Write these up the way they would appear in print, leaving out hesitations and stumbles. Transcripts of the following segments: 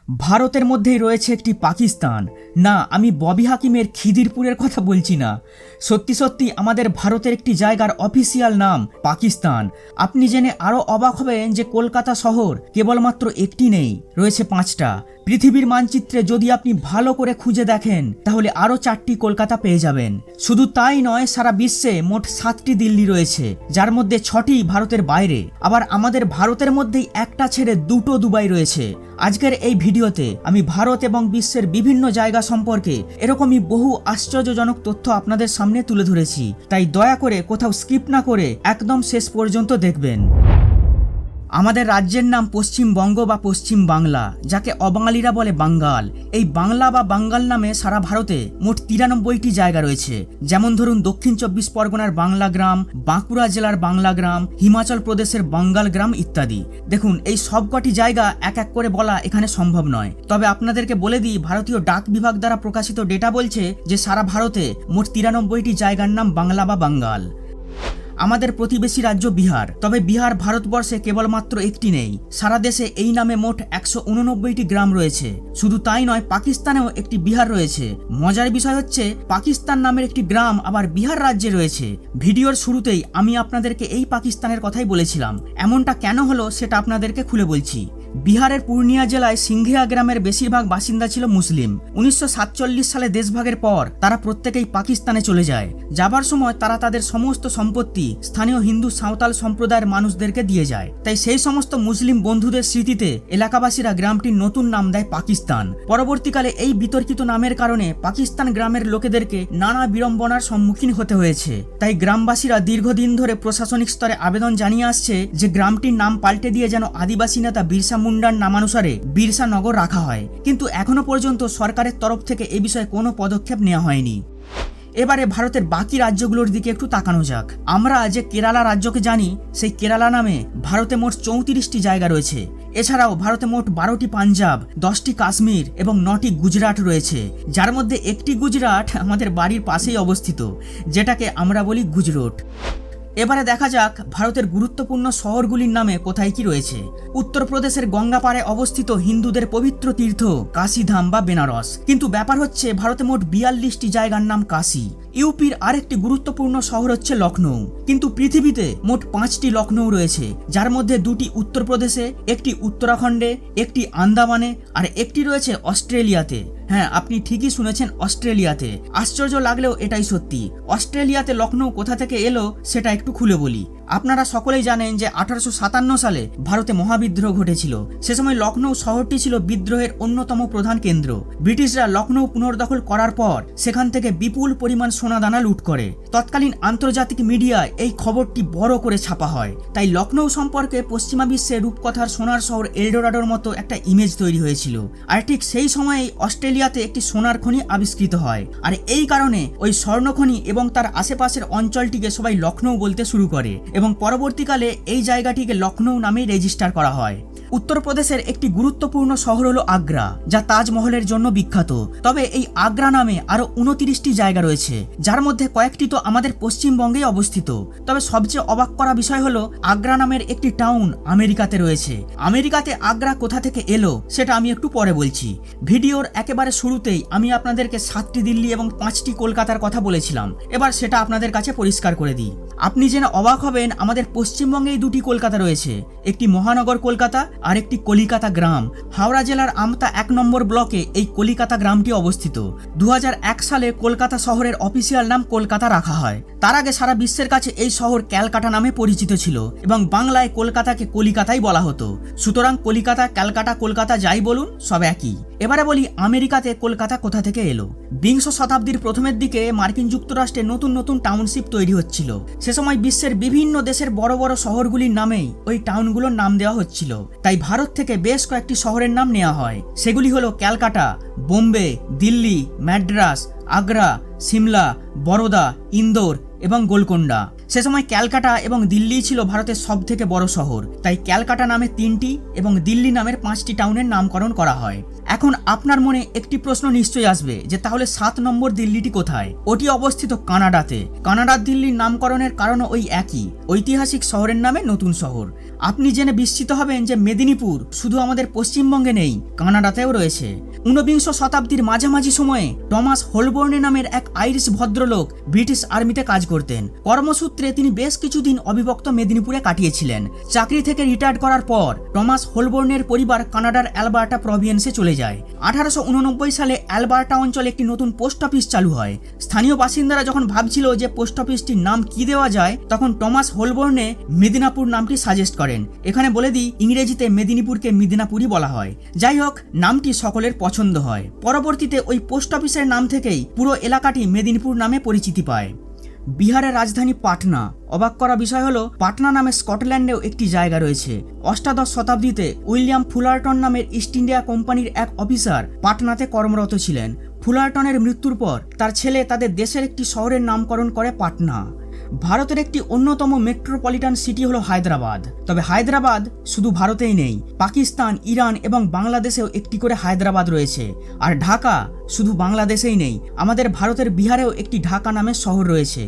ভারতের মধ্যেই রয়েছে একটি পাকিস্তান। না, আমি ববি হাকিমের খিদিরপুরের কথা বলছি না। সত্যি সত্যি আমাদের ভারতের একটি জায়গার অফিসিয়াল নাম পাকিস্তান। আপনি জেনে আরও অবাক হবেন যে কলকাতা শহর কেবলমাত্র একটি নেই, রয়েছে 5টা। পৃথিবীর মানচিত্রে যদি আপনি ভালো করে খুঁজে দেখেন তাহলে আরও 4টি কলকাতা পেয়ে যাবেন। শুধু তাই নয়, সারা বিশ্বে মোট 7টি দিল্লি রয়েছে, যার মধ্যে 6টি ভারতের বাইরে। আবার আমাদের ভারতের মধ্যেই একটা ছেড়ে 2টো দুবাই রয়েছে। আজকের এই ভিডিওতে আমি ভারত এবং বিশ্বের বিভিন্ন জায়গা সম্পর্কে এরকমই বহু আশ্চর্যজনক তথ্য আপনাদের সামনে তুলে ধরেছি, তাই দয়া করে কোথাও স্কিপ না করে একদম শেষ পর্যন্ত দেখবেন। আমাদের রাজ্যের নাম পশ্চিমবঙ্গ বা পশ্চিম বাংলা, যাকে অবাঙালিরা বলে বাঙ্গাল। এই বাংলা বা বাঙ্গাল নামে সারা ভারতে মোট 93টি জায়গা রয়েছে। যেমন ধরুন দক্ষিণ 24 পরগনার বাংলা গ্রাম, বাঁকুড়া জেলার বাংলা গ্রাম, হিমাচল প্রদেশের বাঙ্গাল গ্রাম ইত্যাদি। দেখুন, এই সবকটি জায়গা এক এক করে বলা এখানে সম্ভব নয়। তবে আপনাদেরকে বলে দিই, ভারতীয় ডাক বিভাগ দ্বারা প্রকাশিত ডেটা বলছে যে সারা ভারতে মোট 93টি জায়গার নাম বাংলা বা বাঙ্গাল। আমাদের প্রতিবেশী রাজ্য বিহার, তবে বিহার ভারতবর্ষে কেবলমাত্র একটি নেই। সারা দেশে এই নামে মোট 189টি গ্রাম রয়েছে। শুধু তাই নয়, পাকিস্তানেও একটি বিহার রয়েছে। মজার বিষয় হচ্ছে, পাকিস্তান নামের একটি গ্রাম আবার বিহার রাজ্যে রয়েছে। ভিডিওর শুরুতেই আমি আপনাদেরকে এই পাকিস্তানের কথাই বলেছিলাম। এমনটা কেন হলো সেটা আপনাদেরকে খুলে বলছি। বিহারের পূর্ণিয়া জেলায় সিংঘিয়া গ্রামের বেশিরভাগ বাসিন্দা ছিল মুসলিম। 1947 সালে দেশভাগের পর তারা প্রত্যেকেই পাকিস্তানে চলে যায়। যাবার সময় তারা তাদের সমস্ত সম্পত্তি স্থানীয় হিন্দু সাঁওতাল সম্প্রদায়ের মানুষদেরকে দিয়ে যায়। তাই সেই সমস্ত মুসলিম বন্ধুদের স্মৃতিতে এলাকাবাসীরা গ্রামটির নতুন নাম দেয় পাকিস্তান। পরবর্তীকালে এই বিতর্কিত নামের কারণে পাকিস্তান গ্রামের লোকেদেরকে নানা বিড়ম্বনার সম্মুখীন হতে হয়েছে। তাই গ্রামবাসীরা দীর্ঘদিন ধরে প্রশাসনিক স্তরে আবেদন জানিয়ে আসছে যে গ্রামটির নাম পাল্টে দিয়ে যেন আদিবাসী নেতা বিরসা মুন্ডার নামানুসারে বিরসা নগর রাখা হয়। কিন্তু এখনো পর্যন্ত সরকারের তরফ থেকে এ বিষয়ে কোনো পদক্ষেপ নেওয়া হয়নি। এবারে ভারতের বাকি রাজ্যগুলোর দিকে একটু তাকানো যাক। আমরা যে কেরালা রাজ্যকে জানি, সেই কেরালা নামে ভারতে মোট 34টি জায়গা রয়েছে। এছাড়াও ভারতে মোট 12টি পাঞ্জাব, 10টি কাশ্মীর এবং 9টি গুজরাট রয়েছে, যার মধ্যে একটি গুজরাট আমাদের বাড়ির পাশেই অবস্থিত, যেটাকে আমরা বলি গুজরোট। এবারে দেখা যাক ভারতের গুরুত্বপূর্ণ শহরগুলির নামে কোথায় কি রয়েছে। উত্তরপ্রদেশের গঙ্গাপাড়ে অবস্থিত হিন্দুদের পবিত্র তীর্থ কাশীধাম বা বেনারস। কিন্তু ব্যাপার হচ্ছে, ভারতে মোট 42টি জায়গার নাম কাশী। ইউপির আরেকটি গুরুত্বপূর্ণ শহর হচ্ছে লখনৌ। কিন্তু পৃথিবীতে মোট 5টি লখনৌ রয়েছে, যার মধ্যে 2টি উত্তরপ্রদেশে, একটি উত্তরাখণ্ডে, একটি আন্দামানে আর একটি রয়েছে অস্ট্রেলিয়াতে। হ্যাঁ, আপনি ঠিকই শুনেছেন, অস্ট্রেলিয়াতে। আশ্চর্য লাগলেও এটাই সত্যি। অস্ট্রেলিয়াতে লখনৌ কোথা থেকে এলো সেটা একটু খুলে বলি। আপনারা সকলেই জানেন যে 1857 সালে ভারতে মহাবিদ্রোহ ঘটেছিল। সে সময় লখনৌ শহরটি ছিল বিদ্রোহের অন্যতম প্রধান কেন্দ্র। ব্রিটিশরা লখনৌ পুনর্দখল করার পর সেখান থেকে বিপুল পরিমাণ সোনাদানা লুট করে। তৎকালীন আন্তর্জাতিক মিডিয়ায় এই খবরটি বড় করে ছাপা হয়। তাই লখনৌ সম্পর্কে পশ্চিমা বিশ্বে রূপকথার সোনার শহর এলডোরাডোর মতো একটা ইমেজ তৈরি হয়েছিল। আর ঠিক সেই সময়েই অস্ট্রেলিয়াতে একটি সোনার খনি আবিষ্কৃত হয়। আর এই কারণে ওই স্বর্ণখনি এবং তার আশেপাশের অঞ্চলটিকে সবাই লখনৌ বলতে শুরু করে এবং পরবর্তীকালে এই জায়গাটিকে লখনৌ নামে রেজিস্টার করা হয়। উত্তরপ্রদেশের একটি গুরুত্বপূর্ণ শহর হলো আগ্রা, যা তাজমহলের জন্য বিখ্যাত। তবে এই আগ্রা নামে আরো 29টি জায়গা রয়েছে, যার মধ্যে কয়েকটি তো আমাদের পশ্চিমবঙ্গেই অবস্থিত। তবে সবচেয়ে অবাক করা বিষয় হলো, আগ্রা নামের একটি টাউন আমেরিকাতে রয়েছে। আমেরিকাতে আগ্রা কোথা থেকে এলো সেটা আমি একটু পরে বলছি। ভিডিওর একেবারে শুরুতেই আমি আপনাদেরকে 7টি দিল্লি এবং 5টি কলকাতার কথা বলেছিলাম। এবার সেটা আপনাদের কাছে পরিষ্কার করে দিই। আপনি জেনে অবাক হবেন, আমাদের পশ্চিমবঙ্গেই 2টি কলকাতা রয়েছে, একটি মহানগর কলকাতা আর একটি কলিকাতা গ্রাম। হাওড়া জেলার আমতা 1 নম্বর ব্লকে এই কলিকাতা গ্রামটি অবস্থিত। 2001 সালে কলকাতা শহরের অফিসিয়াল নাম কলকাতা রাখা হয়। তার আগে সারা বিশ্বের কাছে এই শহর ক্যালকাটা নামে পরিচিত ছিল এবং বাংলায় কলকাতাকে কলিকাতাই বলা হতো। সুতরাং কলিকাতা, ক্যালকাটা, কলকাতা যাই বলুন, সব একই। এবারে বলি আমেরিকাতে কলকাতা কোথা থেকে এলো। বিংশ শতাব্দীর প্রথমের দিকে মার্কিন যুক্তরাষ্ট্রে নতুন নতুন টাউনশিপ তৈরি হচ্ছিল। সে সময় বিশ্বের বিভিন্ন দেশের বড় বড় শহরগুলির নামেই ওই টাউনগুলোর নাম দেওয়া হচ্ছিল। তাই ভারত থেকে বেশ কয়েকটি শহরের নাম নেওয়া হয়। সেগুলি হলো ক্যালকাটা, বোম্বে, দিল্লি, ম্যাড্রাস, আগ্রা, সিমলা, বরোদা, ইন্দোর এবং গোলকোন্ডা। সে সময় ক্যালকাটা এবং দিল্লি ছিল ভারতের সব থেকে বড় শহর, তাই ক্যালকাটা নামে 3টি এবং দিল্লি নামের 5টি টাউনের নামকরণ করা হয়। এখন আপনার মনে একটি প্রশ্ন নিশ্চয়ই আসবে যে তাহলে 7 নম্বর দিল্লিটি কোথায়? ওটি অবস্থিত কানাডাতে। কানাডার দিল্লির নামকরণের কারণও ওই একই, ঐতিহাসিক শহরের নামে নতুন শহর। আপনি জেনে বিস্মিত হবেন যে মেদিনীপুর শুধু আমাদের পশ্চিমবঙ্গে নেই, কানাডাতেও রয়েছে। 19 শতাব্দীর মাঝামাঝি সময়ে টমাস হোলবোর্নে নামের এক আইরিশ ভদ্রলোক ব্রিটিশ আর্মিতে কাজ করতেন। কর্মসূত্রে তিনি বেশ কিছুদিন অবিভক্ত মেদিনীপুরে কাটিয়েছিলেন। চাকরি থেকে রিটায়ার্ড করার পর টমাস হোলবোর্নের পরিবার কানাডার অ্যালবার্টা প্রভিন্সে চলে যায়। 1889 সালে অ্যালবার্টা অঞ্চলে একটি নতুন পোস্ট অফিস চালু হয়। স্থানীয় বাসিন্দারা যখন ভাবছিল যে পোস্ট অফিসটির নাম কি দেওয়া যায়, তখন টমাস হোলবোর্নে মেদিনীপুর নামটি সাজেস্ট করেন। এখানে বলে দিই, ইংরেজিতে মেদিনীপুরকে মিদনাপুরই বলা হয়। যাই হোক, নামটি সকলের পছন্দ হয়। পরবর্তীতে ওই পোস্ট অফিসের নাম থেকেই পুরো এলাকাটি মেদিনীপুর নামে পরিচিতি পায়। বিহারের রাজধানী পাটনা। অবাক করা বিষয় হলো, পাটনা নামে স্কটল্যান্ডেও একটি জায়গা রয়েছে। অষ্টাদশ শতাব্দীতে উইলিয়াম ফুলারটন নামের ইস্ট ইন্ডিয়া কোম্পানির এক অফিসার পাটনাতে কর্মরত ছিলেন। ফুলারটনের মৃত্যুর পর তার ছেলে তাদের দেশের একটি শহরের নামকরণ করে পাটনা। ভারতের একটি অন্যতম মেট্রোপলিটন সিটি হলো হায়দ্রাবাদ। তবে হায়দ্রাবাদ শুধু ভারতেই নেই, পাকিস্তান, ইরান এবং বাংলাদেশেও একটি করে হায়দ্রাবাদ রয়েছে। আর ঢাকা শুধু বাংলাদেশেই নেই, আমাদের ভারতের বিহারেও একটি ঢাকা নামের শহর রয়েছে।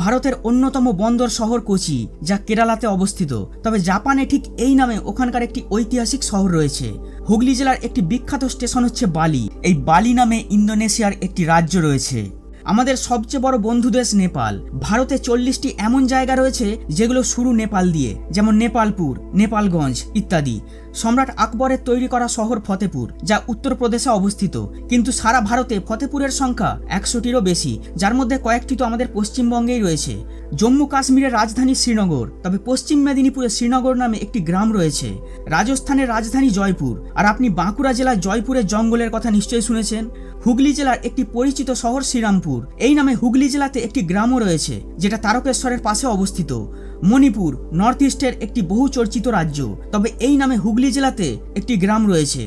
ভারতের অন্যতম বন্দর শহর কোচি, যা কেরালাতে অবস্থিত। তবে জাপানে ঠিক এই নামে ওখানকার একটি ঐতিহাসিক শহর রয়েছে। হুগলি জেলার একটি বিখ্যাত স্টেশন হচ্ছে বালি। এই বালি নামে ইন্দোনেশিয়ার একটি রাজ্য রয়েছে। আমাদের সবচেয়ে বড় বন্ধু দেশ নেপাল। ভারতে 40টি এমন জায়গা রয়েছে যেগুলো শুরু নেপাল দিয়ে, যেমন নেপালপুর, নেপালগঞ্জ ইত্যাদি। সম্রাট আকবরের তৈরি করা শহর ফতেপুর, যা উত্তরপ্রদেশে অবস্থিত। কিন্তু সারা ভারতে ফতেপুরের সংখ্যা 100টিরও বেশি, যার মধ্যে কয়েকটি তো আমাদের পশ্চিমবঙ্গেই রয়েছে। জম্মু কাশ্মীরের রাজধানী শ্রীনগর, তবে পশ্চিম মেদিনীপুরে শ্রীনগর নামে একটি গ্রাম রয়েছে। রাজস্থানের রাজধানী জয়পুর, আর আপনি বাঁকুড়া জেলার জয়পুরের জঙ্গলের কথা নিশ্চয়ই শুনেছেন। হুগলি জেলার একটি পরিচিত শহর শ্রীরামপুর, এই নামে হুগলি জেলাতে একটি গ্রামও রয়েছে, যেটা তারকেশ্বরের পাশে অবস্থিত। মণিপুর নর্থ ইস্টের একটি বহু চর্চিত রাজ্য, তবে এই নামে হুগলি জেলাতে একটি গ্রাম রয়েছে।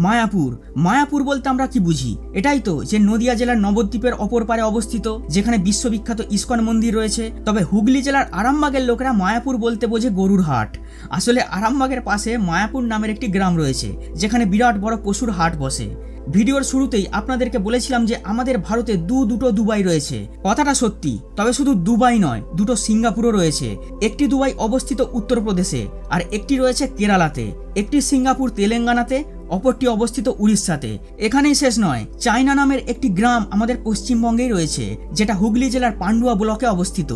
মায়াপুর, মায়াপুর বলতে আমরা কি বুঝি? এটাই তো যে নদিয়া জেলার নবদ্বীপের অপর পারে অবস্থিত, যেখানে বিশ্ববিখ্যাত ইস্কন মন্দির রয়েছে। তবে হুগলি জেলার আরামবাগের লোকেরা মায়াপুর বলতে বোঝে গরুর হাট। আসলে আরামবাগের পাশে মায়াপুর নামের একটি গ্রাম রয়েছে, যেখানে বিরাট বড় পশুর হাট বসে। ভিডিওর শুরুতেই আপনাদেরকে বলেছিলাম যে আমাদের ভারতে দুটো দুবাই রয়েছে। কথাটা সত্যি, তবে শুধু দুবাই নয়, দুটো সিঙ্গাপুরও রয়েছে। একটি দুবাই অবস্থিত উত্তরপ্রদেশে, আর একটি রয়েছে কেরালাতে। একটি সিঙ্গাপুর তেলেঙ্গানাতে, অপরটি অবস্থিত উড়িষ্যাতে। এখানেই শেষ নয়, চায়না নামের একটি গ্রাম আমাদের পশ্চিমবঙ্গেই রয়েছে, যেটা হুগলি জেলার পান্ডুয়া ব্লকে অবস্থিত।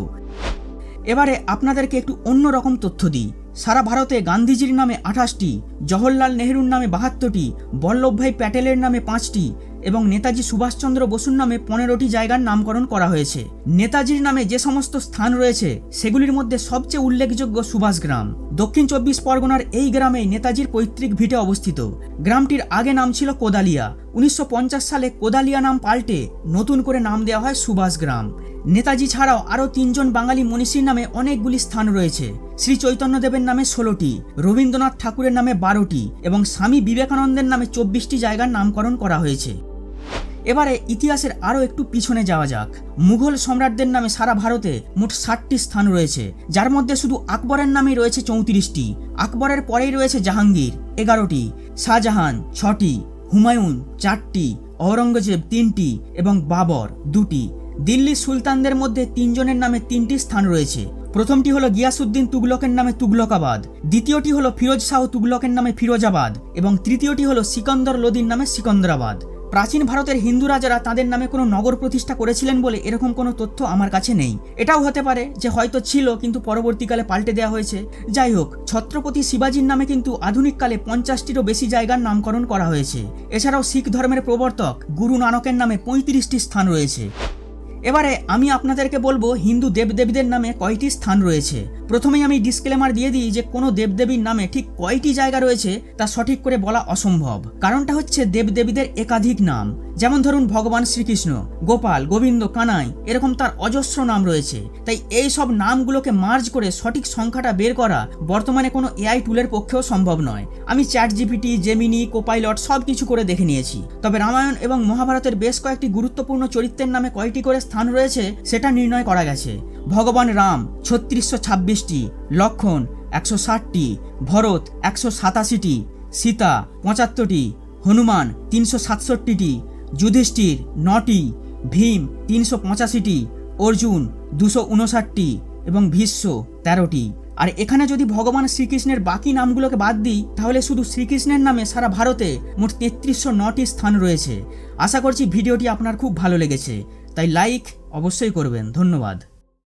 এবারে আপনাদেরকে একটু অন্যরকম তথ্য দিই। সারা ভারতে গান্ধীজির নামে 28টি, জওহরলাল নেহরুর নামে 72টি, বল্লভভাই প্যাটেলের নামে 5টি এবং নেতাজি সুভাষচন্দ্র বসুর নামে 15টি জায়গার নামকরণ করা হয়েছে। নেতাজির নামে যে সমস্ত স্থান রয়েছে সেগুলির মধ্যে সবচেয়ে উল্লেখযোগ্য সুভাষগ্রাম। দক্ষিণ 24 পরগনার এই গ্রামেই নেতাজির পৈতৃক ভিটে অবস্থিত। গ্রামটির আগে নাম ছিল কোদালিয়া। 1950 সালে কোদালিয়া নাম পাল্টে নতুন করে নাম দেওয়া হয় সুভাষগ্রাম। নেতাজি ছাড়াও আরও 3 জন বাঙালি মনীষীর নামে অনেকগুলি স্থান রয়েছে। শ্রী চৈতন্যদেবের নামে 16টি, রবীন্দ্রনাথ ঠাকুরের নামে 12টি এবং স্বামী বিবেকানন্দের নামে 24টি জায়গার নামকরণ করা হয়েছে। এবারে ইতিহাসের আরও একটু পিছনে যাওয়া যাক। মুঘল সম্রাটদের নামে সারা ভারতে মোট 60টি স্থান রয়েছে, যার মধ্যে শুধু আকবরের নামেই রয়েছে 34টি। আকবরের পরেই রয়েছে জাহাঙ্গীর 11টি, শাহজাহান 6টি, হুমায়ুন 4টি, ঔরঙ্গজেব 3টি এবং বাবর 2টি। দিল্লির সুলতানদের মধ্যে 3 জনের নামে 3টি স্থান রয়েছে। প্রথমটি হলো গিয়াসউদ্দিন তুগলকের নামে তুগলকাবাদ, দ্বিতীয়টি হলো ফিরোজ শাহ তুগলকের নামে ফিরোজাবাদ এবং তৃতীয়টি হলো সিকন্দর লোদির নামে সিকন্দরাবাদ। প্রাচীন ভারতের হিন্দু রাজারা তাদের নামে কোনো নগর প্রতিষ্ঠা করেছিলেন বলে এরকম কোনো তথ্য আমার কাছে নেই। এটাও হতে পারে যে হয়তো ছিল কিন্তু পরবর্তীকালে পাল্টে দেওয়া হয়েছে। যাই হোক, ছত্রপতি শিবাজির নামে কিন্তু আধুনিককালে 50টিরও বেশি জায়গার নামকরণ করা হয়েছে। এছাড়াও শিখ ধর্মের প্রবর্তক গুরু নানকের নামে 35টি স্থান রয়েছে। এবারে আমি আপনাদেরকে বলবো হিন্দু দেবদেবীদের নামে কয়টি স্থান রয়েছে। প্রথমেই আমি ডিসক্লেমার দিয়ে দিই যে কোনো দেবদেবীর নামে ঠিক কয়টি জায়গা রয়েছে তা সঠিক করে বলা অসম্ভব। কারণটা হচ্ছে দেবদেবীদের একাধিক নাম। যেমন ধরুন ভগবান শ্রীকৃষ্ণ, গোপাল, গোবিন্দ, কানাই, এরকম তার অজস্র নাম রয়েছে। তাই এই সব নামগুলোকে মার্জ করে সঠিক সংখ্যাটা বের করা বর্তমানে কোনো এআই টুলের পক্ষেও সম্ভব নয়। আমি চ্যাট জিপিটি, জেমিনি, কোপাইলট সব কিছু করে দেখে নিয়েছি। তবে রামায়ণ এবং মহাভারতের বেশ কয়েকটি গুরুত্বপূর্ণ চরিত্রের নামে কয়টি করে স্থান রয়েছে সেটা নির্ণয় করা গেছে। ভগবান রাম 3626টি, লক্ষণ 160টি, ভরত 187টি, সীতা 75টি, হনুমান 367টি, যুধিষ্ঠির 9টি, ভীম 385টি, অর্জুন 259টি এবং ভীষ্ম 13টি। আর এখানে যদি ভগবান শ্রীকৃষ্ণের বাকি নামগুলোকে বাদ দিই তাহলে শুধু শ্রীকৃষ্ণের নামে সারা ভারতে মোট 3309টি স্থান রয়েছে। আশা করছি ভিডিওটি আপনার খুব ভালো লেগেছে, তাই লাইক অবশ্যই করবেন। ধন্যবাদ।